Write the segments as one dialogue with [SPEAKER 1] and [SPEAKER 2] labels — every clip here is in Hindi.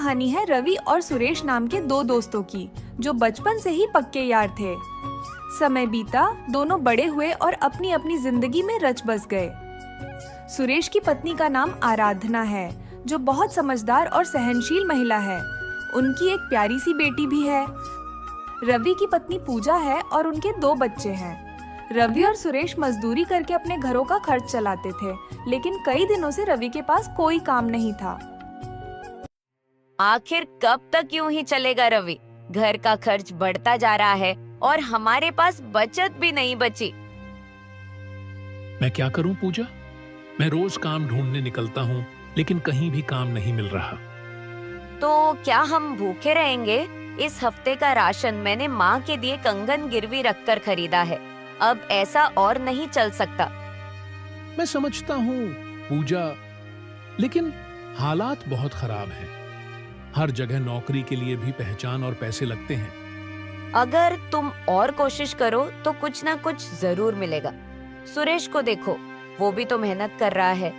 [SPEAKER 1] कहानी है रवि और सुरेश नाम के दो दोस्तों की, जो बचपन से ही पक्के यार थे। समय बीता, दोनों बड़े हुए और अपनी अपनी जिंदगी में रच बस गए। सुरेश की पत्नी का नाम आराधना है, जो बहुत समझदार और सहनशील महिला है। उनकी एक प्यारी सी बेटी भी है। रवि की पत्नी पूजा है और उनके 2 बच्चे हैं। रवि और सुरेश मजदूरी करके अपने घरों का खर्च चलाते थे, लेकिन कई दिनों से रवि के पास कोई काम नहीं था।
[SPEAKER 2] आखिर कब तक यूं ही चलेगा रवि? घर का खर्च बढ़ता जा रहा है और हमारे पास बचत भी नहीं बची।
[SPEAKER 3] मैं क्या करूं पूजा? मैं रोज काम ढूंढने निकलता हूं, लेकिन कहीं भी काम नहीं मिल रहा।
[SPEAKER 2] तो क्या हम भूखे रहेंगे? इस हफ्ते का राशन मैंने माँ के दिए कंगन गिरवी रखकर खरीदा है। अब ऐसा और नहीं चल सकता।
[SPEAKER 3] मैं समझता हूं पूजा, लेकिन हालात बहुत खराब हैं। हर जगह नौकरी के लिए भी पहचान और पैसे लगते हैं।
[SPEAKER 2] अगर तुम और कोशिश करो तो कुछ ना कुछ जरूर मिलेगा। सुरेश को देखो, वो भी तो मेहनत कर रहा है।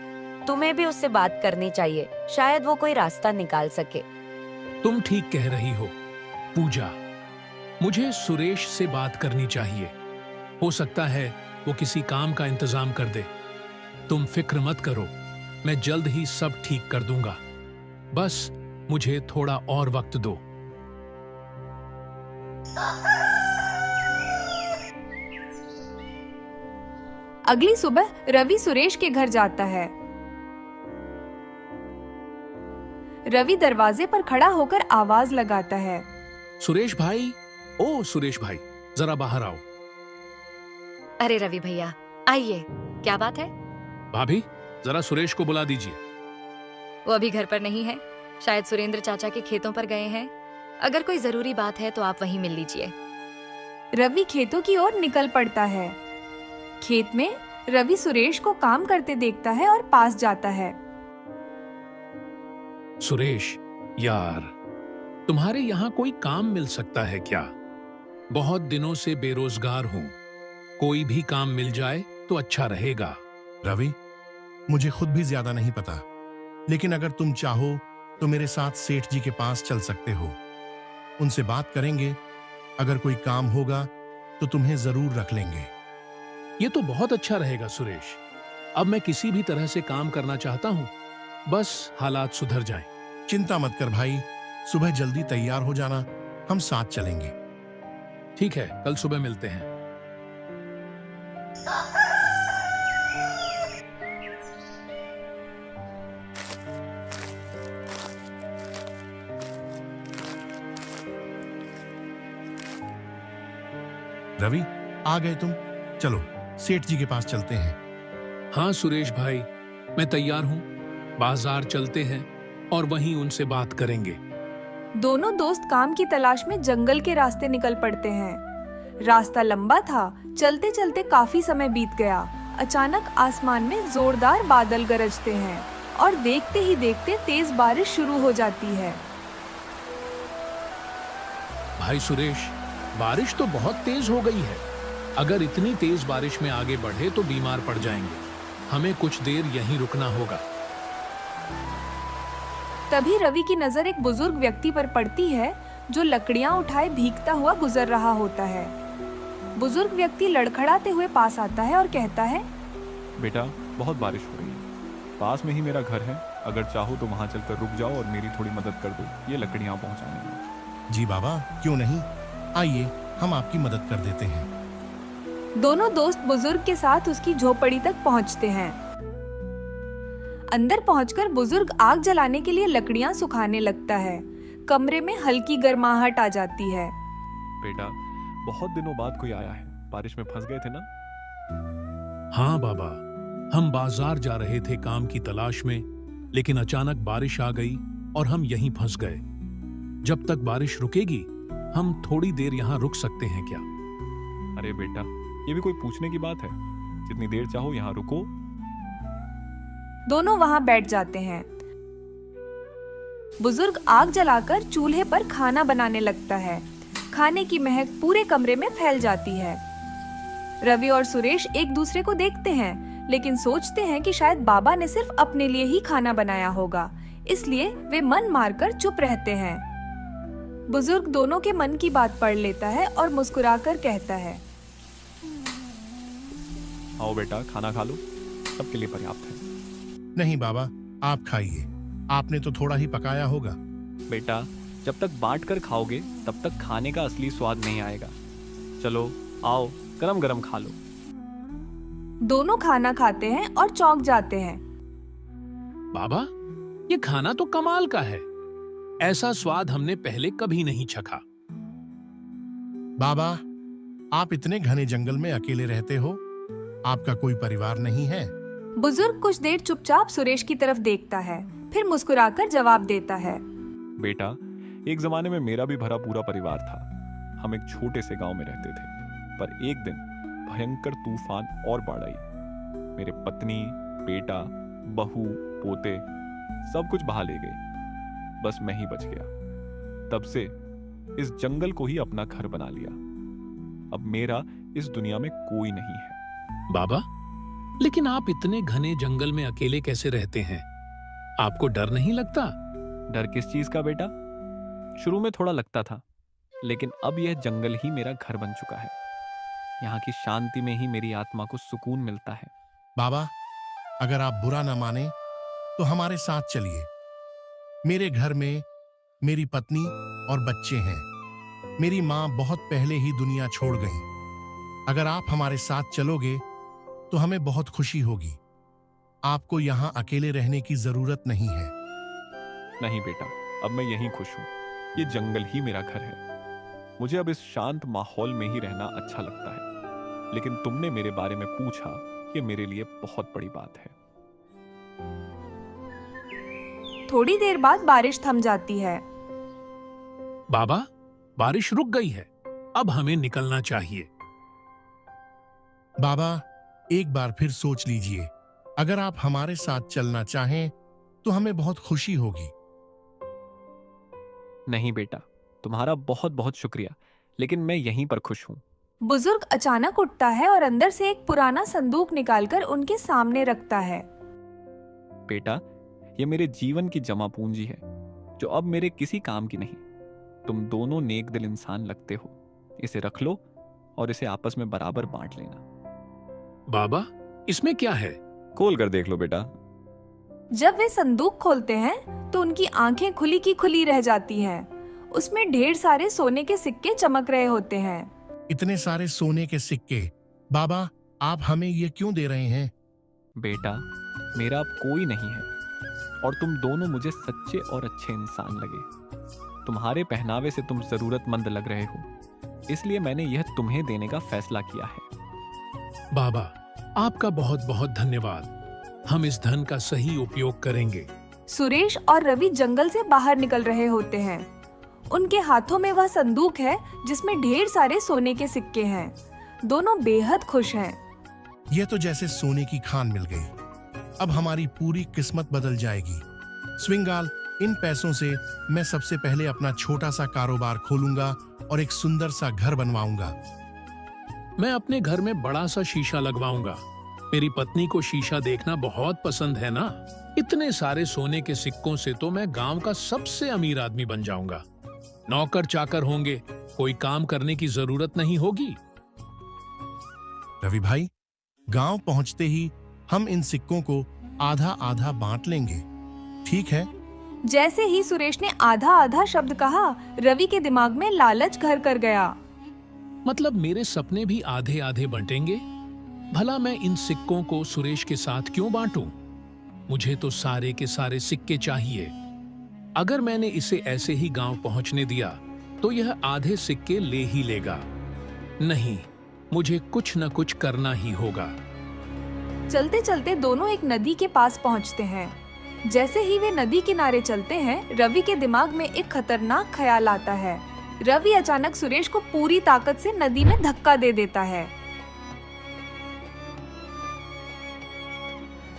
[SPEAKER 2] तुम्हें भी उससे बात करनी चाहिए, शायद वो कोई रास्ता निकाल सके।
[SPEAKER 3] तुम ठीक कह रही हो पूजा, मुझे सुरेश से बात करनी चाहिए। हो सकता है वो किसी काम का इंतजाम कर दे। तुम फिक्र मत करो, मैं जल्द ही सब ठीक कर दूंगा। बस मुझे थोड़ा और वक्त दो।
[SPEAKER 1] अगली सुबह रवि सुरेश के घर जाता है। रवि दरवाजे पर खड़ा होकर आवाज लगाता है,
[SPEAKER 3] सुरेश भाई, ओ सुरेश भाई, जरा बाहर आओ।
[SPEAKER 4] अरे रवि भैया, आइए, क्या बात है?
[SPEAKER 3] भाभी, जरा सुरेश को बुला दीजिए।
[SPEAKER 4] वो अभी घर पर नहीं है, शायद सुरेंद्र चाचा के खेतों पर गए हैं। अगर कोई जरूरी बात है तो आप वहीं मिल लीजिए।
[SPEAKER 1] रवि खेतों की ओर निकल पड़ता है। खेत में रवि सुरेश को काम करते देखता है और पास जाता है।
[SPEAKER 3] सुरेश यार, तुम्हारे यहाँ कोई काम मिल सकता है क्या? बहुत दिनों से बेरोजगार हूँ, कोई भी काम मिल जाए तो अच्छा रहेगा।
[SPEAKER 5] रवि, मुझे खुद भी ज्यादा नहीं पता, लेकिन अगर तुम चाहो तो मेरे साथ सेठ जी के पास चल सकते हो। उनसे बात करेंगे, अगर कोई काम होगा तो तुम्हें जरूर रख लेंगे।
[SPEAKER 3] ये तो बहुत अच्छा रहेगा सुरेश। अब मैं किसी भी तरह से काम करना चाहता हूँ, बस हालात सुधर जाएं।
[SPEAKER 5] चिंता मत कर भाई, सुबह जल्दी तैयार हो जाना, हम साथ चलेंगे।
[SPEAKER 3] ठीक है, कल सुबह मिलते हैं।
[SPEAKER 5] रवि, आ गए तुम? चलो सेठ जी के पास चलते हैं।
[SPEAKER 3] हाँ सुरेश भाई, मैं तैयार हूँ। बाजार चलते हैं और वहीं उनसे बात करेंगे।
[SPEAKER 1] दोनों दोस्त काम की तलाश में जंगल के रास्ते निकल पड़ते हैं। रास्ता लंबा था, चलते चलते काफी समय बीत गया। अचानक आसमान में जोरदार बादल गरजते हैं और देखते ही देखते तेज बारिश शुरू हो जाती है।
[SPEAKER 3] भाई सुरेश, बारिश तो बहुत तेज हो गई है। अगर इतनी तेज बारिश में आगे बढ़े तो बीमार पड़ जाएंगे। हमें कुछ देर यहीं रुकना होगा।
[SPEAKER 1] तभी रवि की नजर एक बुजुर्ग व्यक्ति पर पड़ती है, जो लकड़ियां उठाए भीगता हुआ गुजर रहा होता है। बुजुर्ग व्यक्ति लड़खड़ाते हुए पास आता है और कहता है,
[SPEAKER 6] बेटा, बहुत बारिश हो रही है, पास में ही मेरा घर है। अगर चाहो तो वहां चलकर रुक जाओ और मेरी थोड़ी मदद कर दो, ये लकड़ियां पहुंचाने में।
[SPEAKER 5] जी बाबा, क्यों नहीं, आइए हम आपकी मदद कर देते हैं।
[SPEAKER 1] दोनों दोस्त बुजुर्ग के साथ उसकी झोपड़ी तक पहुंचते हैं। अंदर पहुंचकर बुजुर्ग आग जलाने के लिए लकड़ियां सुखाने लगता है। कमरे में हल्की गर्माहट आ जाती है।
[SPEAKER 6] बेटा, बहुत दिनों बाद कोई आया है, बारिश में फंस गए थे ना?
[SPEAKER 3] हाँ बाबा, हम बाजार जा रहे थे काम की तलाश में, लेकिन अचानक बारिश आ गई और हम यहीं फंस गए। जब तक बारिश रुकेगी हम थोड़ी देर यहाँ रुक सकते हैं क्या?
[SPEAKER 6] अरे बेटा, ये भी कोई पूछने की बात है? जितनी देर चाहो यहाँ रुको।
[SPEAKER 1] दोनों वहां बैठ जाते हैं। बुजुर्ग आग जलाकर चूल्हे पर खाना बनाने लगता है। खाने की महक पूरे कमरे में फैल जाती है। रवि और सुरेश एक दूसरे को देखते हैं, लेकिन सोचते हैं कि शायद बाबा ने सिर्फ अपने लिए ही खाना बनाया होगा। इसलिए वे मन मारकर चुप रहते हैं। बुजुर्ग दोनों के मन की बात पढ़ लेता है और मुस्कुराकर कहता है,
[SPEAKER 6] आओ बेटा, खाना खा लो, सबके लिए पर्याप्त है।
[SPEAKER 5] नहीं बाबा, आप खाइए, आपने तो थोड़ा ही पकाया होगा।
[SPEAKER 6] बेटा, जब तक बांट कर खाओगे तब तक खाने का असली स्वाद नहीं आएगा। चलो आओ, गरम गरम खा लो।
[SPEAKER 1] दोनों खाना खाते हैं और चौंक जाते हैं।
[SPEAKER 3] बाबा, ये खाना तो कमाल का है। ऐसा स्वाद हमने पहले कभी नहीं चखा।
[SPEAKER 5] बाबा, आप इतने घने जंगल में अकेले रहते हो, आपका कोई परिवार नहीं है?
[SPEAKER 1] बुजुर्ग कुछ देर चुपचाप सुरेश की तरफ देखता है, फिर मुस्कुराकर जवाब देता है,
[SPEAKER 6] बेटा, एक जमाने में मेरा भी भरा पूरा परिवार था। हम एक छोटे से गांव में रहते थे, पर एक दिन भयंकर तूफान और बाढ़ आई। मेरे पत्नी, बेटा, बहू, पोते सब कुछ बहा ले गए। बस मैं ही बच गया। तब से इस जंगल को ही अपना घर बना लिया। अब मेरा इस दुनिया में कोई नहीं है।
[SPEAKER 3] बाबा, लेकिन आप इतने घने जंगल में अकेले कैसे रहते हैं? आपको डर नहीं लगता?
[SPEAKER 6] डर किस चीज का बेटा? शुरू में थोड़ा लगता था, लेकिन अब यह जंगल ही मेरा घर बन चुका है। यहाँ की शांति में ही मेरी आत्मा को सुकून मिलता है।
[SPEAKER 5] बाबा, अगर आप बुरा ना माने तो हमारे साथ चलिए। मेरे घर में मेरी पत्नी और बच्चे हैं। मेरी माँ बहुत पहले ही दुनिया छोड़ गई। अगर आप हमारे साथ चलोगे तो हमें बहुत खुशी होगी। आपको यहाँ अकेले रहने की जरूरत नहीं है।
[SPEAKER 6] नहीं बेटा, अब मैं यहीं खुश हूँ। ये जंगल ही मेरा घर है। मुझे अब इस शांत माहौल में ही रहना अच्छा लगता है। लेकिन तुमने मेरे बारे में पूछा, ये मेरे लिए बहुत बड़ी बात है।
[SPEAKER 1] थोड़ी देर बाद बारिश थम जाती है।
[SPEAKER 3] बाबा, बारिश रुक गई है। अब हमें निकलना चाहिए।
[SPEAKER 5] बाबा, एक बार फिर सोच लीजिए। अगर आप हमारे साथ चलना चाहें तो हमें बहुत खुशी होगी।
[SPEAKER 6] नहीं बेटा, तुम्हारा बहुत बहुत शुक्रिया, लेकिन मैं यहीं पर खुश हूँ।
[SPEAKER 1] बुजुर्ग अचानक उठता है और अंदर से एक पुराना संदूक निकालकर उनके सामने रखता है।
[SPEAKER 6] बेटा, ये मेरे जीवन की जमा पूंजी है, जो अब मेरे किसी काम की नहीं। तुम दोनों नेक दिल इंसान लगते हो। इसे रख लो और इसे आपस में बराबर बांट लेना।
[SPEAKER 3] बाबा, इसमें क्या है?
[SPEAKER 6] खोल कर देख लो बेटा।
[SPEAKER 1] जब वे संदूक खोलते हैं तो उनकी आंखें खुली की खुली रह जाती हैं। उसमें ढेर सारे सोने के सिक्के चमक रहे होते हैं।
[SPEAKER 5] इतने सारे सोने के सिक्के! बाबा, आप हमें ये क्यों दे रहे हैं?
[SPEAKER 6] बेटा, मेरा अब कोई नहीं है और तुम दोनों मुझे सच्चे और अच्छे इंसान लगे। तुम्हारे पहनावे से तुम जरूरतमंद लग रहे हो, इसलिए मैंने यह तुम्हें देने का फैसला किया है।
[SPEAKER 3] बाबा, आपका बहुत बहुत धन्यवाद। हम इस धन का सही उपयोग करेंगे।
[SPEAKER 1] सुरेश और रवि जंगल से बाहर निकल रहे होते हैं। उनके हाथों में वह संदूक है जिसमें ढेर सारे सोने के सिक्के हैं। दोनों बेहद खुश हैं।
[SPEAKER 5] यह तो जैसे सोने की खान मिल गई। अब हमारी पूरी किस्मत बदल जाएगी। स्विंगाल, इन पैसों से मैं सबसे पहले अपना छोटा सा कारोबार खोलूंगा और एक सुंदर सा घर बनवाऊंगा।
[SPEAKER 3] मैं अपने घर में बड़ा सा शीशा लगवाऊंगा। मेरी पत्नी को शीशा देखना बहुत पसंद है ना। इतने सारे सोने के सिक्कों से तो मैं गांव का सबसे अमीर आदमी बन जाऊंगा। नौकर चाकर होंगे, कोई काम करने की जरूरत नहीं होगी।
[SPEAKER 5] रवि भाई, गांव पहुंचते ही हम इन सिक्कों को आधा आधा बांट लेंगे, ठीक है?
[SPEAKER 1] जैसे ही सुरेश ने आधा आधा शब्द कहा, रवि के दिमाग में लालच घर कर गया।
[SPEAKER 3] मतलब मेरे सपने भी आधे आधे बंटेंगे? भला मैं इन सिक्कों को सुरेश के साथ क्यों बांटूं? मुझे तो सारे के सारे सिक्के चाहिए। अगर मैंने इसे ऐसे ही गांव पहुंचने दिया तो यह आधे सिक्के ले ही लेगा। नहीं, मुझे कुछ न कुछ करना ही होगा।
[SPEAKER 1] चलते चलते दोनों एक नदी के पास पहुंचते हैं। जैसे ही वे नदी किनारे चलते हैं, रवि के दिमाग में एक खतरनाक ख्याल आता है। रवि अचानक सुरेश को पूरी ताकत से नदी में धक्का दे देता है।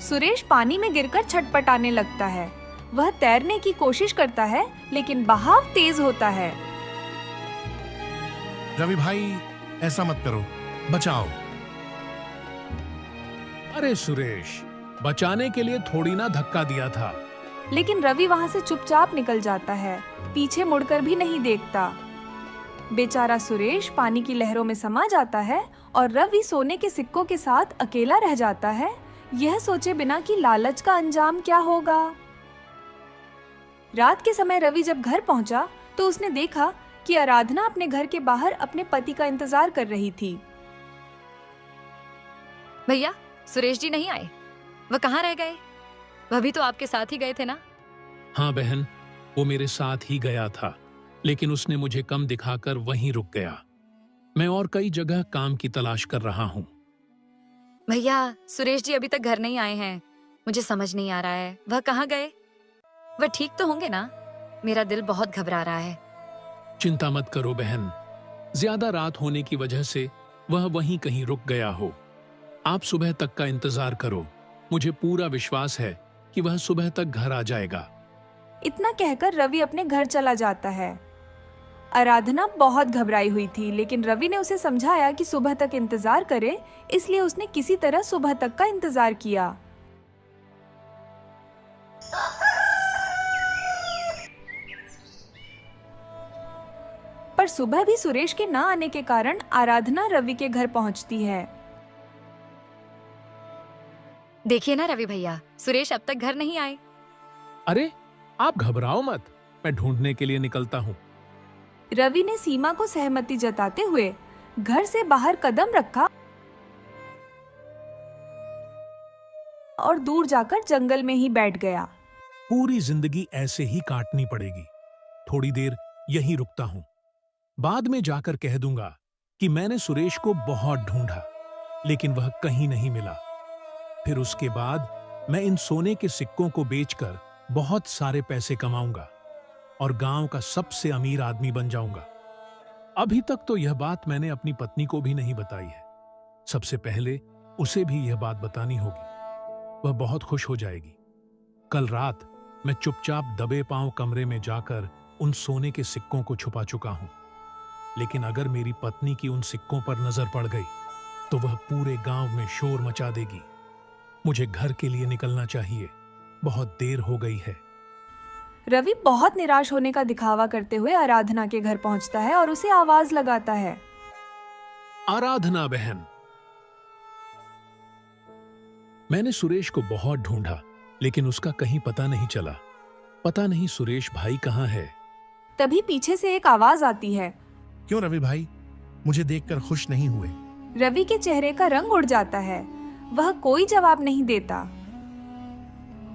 [SPEAKER 1] सुरेश पानी में गिरकर छटपटाने लगता है। वह तैरने की कोशिश करता है, लेकिन बहाव तेज होता है।
[SPEAKER 5] रवि भाई, ऐसा मत करो, बचाओ।
[SPEAKER 3] अरे सुरेश, बचाने के लिए थोड़ी ना धक्का दिया था।
[SPEAKER 1] लेकिन रवि वहां से चुपचाप निकल जाता है, पीछे मुड़कर भी नहीं देखता। बेचारा सुरेश पानी की लहरों में समा जाता है और रवि सोने के सिक्कों के साथ अकेला रह जाता है, यह सोचे बिना कि लालच का अंजाम क्या होगा। रात के समय रवि जब घर पहुंचा तो उसने देखा कि आराधना अपने घर के बाहर अपने पति का इंतजार कर रही थी।
[SPEAKER 4] भैया, सुरेश जी नहीं आए? वह कहाँ रह गए? वह भी तो आपके साथ ही गए थे ना?
[SPEAKER 3] हाँ बहन, वो मेरे साथ ही गया था, लेकिन उसने मुझे कम दिखाकर वहीं रुक गया। मैं और कई जगह काम की तलाश कर रहा हूँ।
[SPEAKER 4] भैया, सुरेश जी अभी तक घर नहीं आए हैं। मुझे समझ नहीं आ रहा है, वह कहाँ गए? वह ठीक तो होंगे ना? मेरा दिल बहुत घबरा रहा है।
[SPEAKER 3] चिंता मत करो बहन, ज्यादा रात होने की वजह से वह वहीं कहीं रुक गया हो। आप सुबह तक का इंतजार करो, मुझे पूरा विश्वास है कि वह सुबह तक घर आ जाएगा।
[SPEAKER 1] इतना कहकर रवि अपने घर चला जाता है। आराधना बहुत घबराई हुई थी, लेकिन रवि ने उसे समझाया कि सुबह तक इंतजार करे, इसलिए उसने किसी तरह सुबह तक का इंतजार किया। पर सुबह भी सुरेश के ना आने के कारण आराधना रवि के घर पहुंचती है।
[SPEAKER 4] देखिए ना रवि भैया, सुरेश अब तक घर नहीं आए।
[SPEAKER 3] अरे आप घबराओ मत, मैं ढूंढने के लिए निकलता हूँ।
[SPEAKER 1] रवि ने सीमा को सहमति जताते हुए घर से बाहर कदम रखा और दूर जाकर जंगल में ही बैठ गया।
[SPEAKER 3] पूरी जिंदगी ऐसे ही काटनी पड़ेगी। थोड़ी देर यहीं रुकता हूँ, बाद में जाकर कह दूंगा कि मैंने सुरेश को बहुत ढूंढा, लेकिन वह कहीं नहीं मिला। फिर उसके बाद मैं इन सोने के सिक्कों को बेचकर बहुत सारे पैसे कमाऊंगा और गांव का सबसे अमीर आदमी बन जाऊंगा। अभी तक तो यह बात मैंने अपनी पत्नी को भी नहीं बताई है। सबसे पहले उसे भी यह बात बतानी होगी, वह बहुत खुश हो जाएगी। कल रात मैं चुपचाप दबे पांव कमरे में जाकर उन सोने के सिक्कों को छुपा चुका हूं, लेकिन अगर मेरी पत्नी की उन सिक्कों पर नजर पड़ गई तो वह पूरे गांव में शोर मचा देगी। मुझे घर के लिए निकलना चाहिए, बहुत देर हो गई है।
[SPEAKER 1] रवि बहुत निराश होने का दिखावा करते हुए आराधना के घर पहुंचता है और उसे आवाज लगाता है।
[SPEAKER 3] आराधना बहन, मैंने सुरेश को बहुत ढूंढा, लेकिन उसका कहीं पता नहीं चला। पता नहीं सुरेश भाई कहाँ है।
[SPEAKER 1] तभी पीछे से एक आवाज आती है।
[SPEAKER 5] क्यों रवि भाई, मुझे देखकर खुश नहीं हुए?
[SPEAKER 1] रवि के चेहरे का रंग उड़ जाता है, वह कोई जवाब नहीं देता।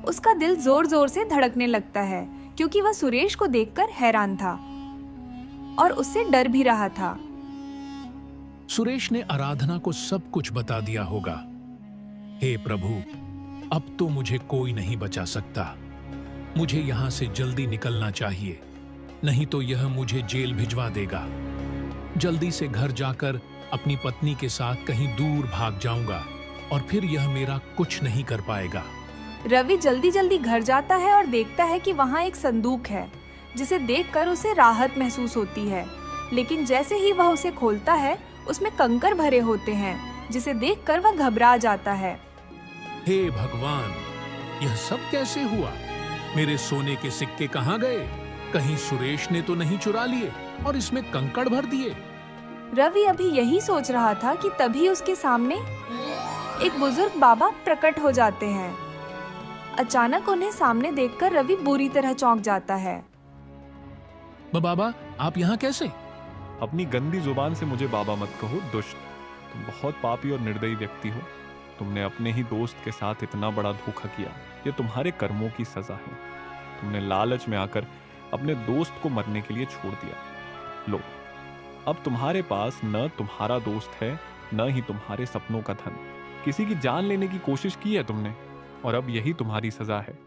[SPEAKER 1] उसका दिल जोर जोर से धड़कने लगता है, क्योंकि वह सुरेश को देखकर हैरान था और उससे डर भी रहा था।
[SPEAKER 3] सुरेश ने आराधना को सब कुछ बता दिया होगा। हे प्रभु, अब तो मुझे कोई नहीं बचा सकता। मुझे यहां से जल्दी निकलना चाहिए, नहीं तो यह मुझे जेल भिजवा देगा। जल्दी से घर जाकर अपनी पत्नी के साथ कहीं दूर भाग जाऊंगा और फिर यह मेरा कुछ नहीं कर पाएगा।
[SPEAKER 1] रवि जल्दी जल्दी घर जाता है और देखता है कि वहाँ एक संदूक है, जिसे देखकर उसे राहत महसूस होती है। लेकिन जैसे ही वह उसे खोलता है, उसमें कंकर भरे होते हैं, जिसे देखकर वह घबरा जाता है।
[SPEAKER 3] हे भगवान, यह सब कैसे हुआ? मेरे सोने के सिक्के कहाँ गए? कहीं सुरेश ने तो नहीं चुरा लिए और इसमें कंकड़ भर दिए?
[SPEAKER 1] रवि अभी यही सोच रहा था कि तभी उसके सामने एक बुजुर्ग बाबा प्रकट हो जाते हैं। अचानक उन्हें सामने देखकर रवि बुरी तरह चौंक जाता है।
[SPEAKER 3] बाबा, आप यहाँ कैसे?
[SPEAKER 6] अपनी गंदी जुबान से मुझे बाबा मत कहो, दुष्ट। तुम बहुत पापी और निर्दयी व्यक्ति हो। तुमने अपने ही दोस्त के साथ इतना बड़ा धोखा किया। ये तुम्हारे कर्मों की सजा है। तुमने लालच में आकर अपने दोस्त को मरने के लिए छोड़ दिया। लो, अब तुम्हारे पास न तुम्हारा दोस्त है, न ही तुम्हारे सपनों का धन। किसी की जान लेने की कोशिश की है तुमने, और अब यही तुम्हारी सजा है।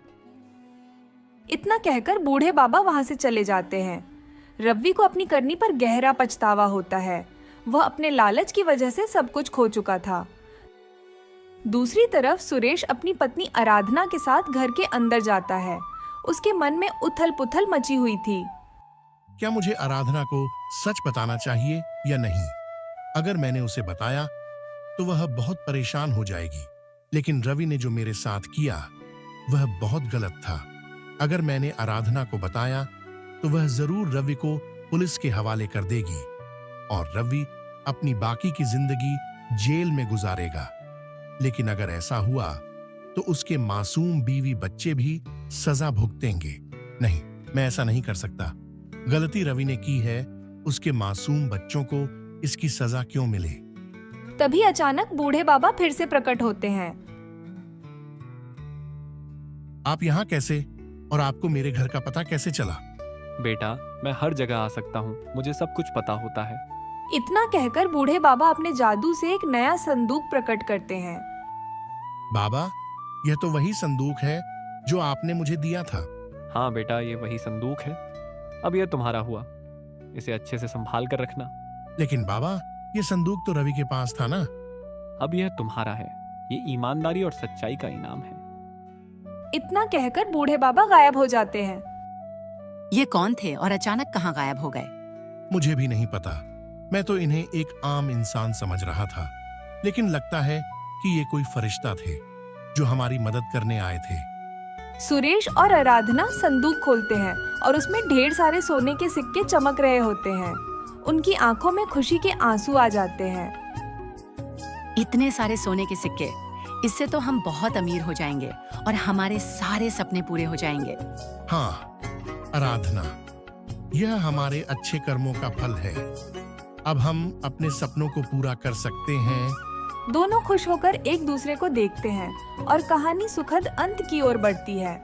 [SPEAKER 1] इतना कहकर बूढ़े बाबा वहां से चले जाते हैं। रवि को अपनी करनी पर गहरा पछतावा होता है। वह अपने लालच की वजह से सब कुछ खो चुका था। दूसरी तरफ सुरेश अपनी पत्नी आराधना के साथ घर के अंदर जाता है। उसके मन में उथल पुथल मची हुई थी।
[SPEAKER 5] क्या मुझे आराधना को सच बताना चाहिए या नहीं? अगर मैंने उसे बताया तो वह बहुत परेशान हो जाएगी, लेकिन रवि ने जो मेरे साथ किया वह बहुत गलत था। अगर मैंने आराधना को बताया तो वह जरूर रवि को पुलिस के हवाले कर देगी और रवि अपनी बाकी की जिंदगी जेल में गुजारेगा। लेकिन अगर ऐसा हुआ तो उसके मासूम बीवी बच्चे भी सजा भुगतेंगे। नहीं, मैं ऐसा नहीं कर सकता। गलती रवि ने की है, उसके मासूम बच्चों को इसकी सजा क्यों मिले?
[SPEAKER 1] तभी अचानक बूढ़े बाबा फिर से प्रकट होते हैं।
[SPEAKER 5] आप यहाँ कैसे और आपको मेरे घर का पता कैसे चला?
[SPEAKER 6] बेटा, मैं हर जगह आ सकता हूँ, मुझे सब कुछ पता होता है।
[SPEAKER 1] इतना कहकर बूढ़े बाबा अपने जादू से एक नया संदूक प्रकट करते हैं।
[SPEAKER 5] बाबा, यह तो वही संदूक है जो आपने मुझे दिया था।
[SPEAKER 6] हाँ बेटा, ये वही संदूक है। अब यह तुम्हारा हुआ, इसे अच्छे से संभाल कर रखना।
[SPEAKER 5] लेकिन बाबा, ये संदूक तो रवि के पास था ना?
[SPEAKER 6] अब यह तुम्हारा है। ये ईमानदारी और सच्चाई का इनाम है।
[SPEAKER 1] इतना कहकर बूढ़े बाबा गायब हो जाते हैं।
[SPEAKER 7] ये कौन थे और अचानक कहाँ गायब हो गए?
[SPEAKER 5] मुझे भी नहीं पता। मैं तो इन्हें एक आम इंसान समझ रहा था, लेकिन लगता है कि ये कोई फरिश्ता थे जो हमारी मदद करने आए थे।
[SPEAKER 1] सुरेश और आराधना संदूक खोलते हैं और उसमें ढेर सारे सोने के सिक्के चमक रहे होते हैं। उनकी आंखों में खुशी के आंसू आ जाते हैं।
[SPEAKER 7] इतने सारे सोने के सिक्के, इससे तो हम बहुत अमीर हो जाएंगे और हमारे सारे सपने पूरे हो जाएंगे।
[SPEAKER 5] हाँ आराधना, यह हमारे अच्छे कर्मों का फल है। अब हम अपने सपनों को पूरा कर सकते हैं।
[SPEAKER 1] दोनों खुश होकर एक दूसरे को देखते हैं और कहानी सुखद अंत की ओर बढ़ती है।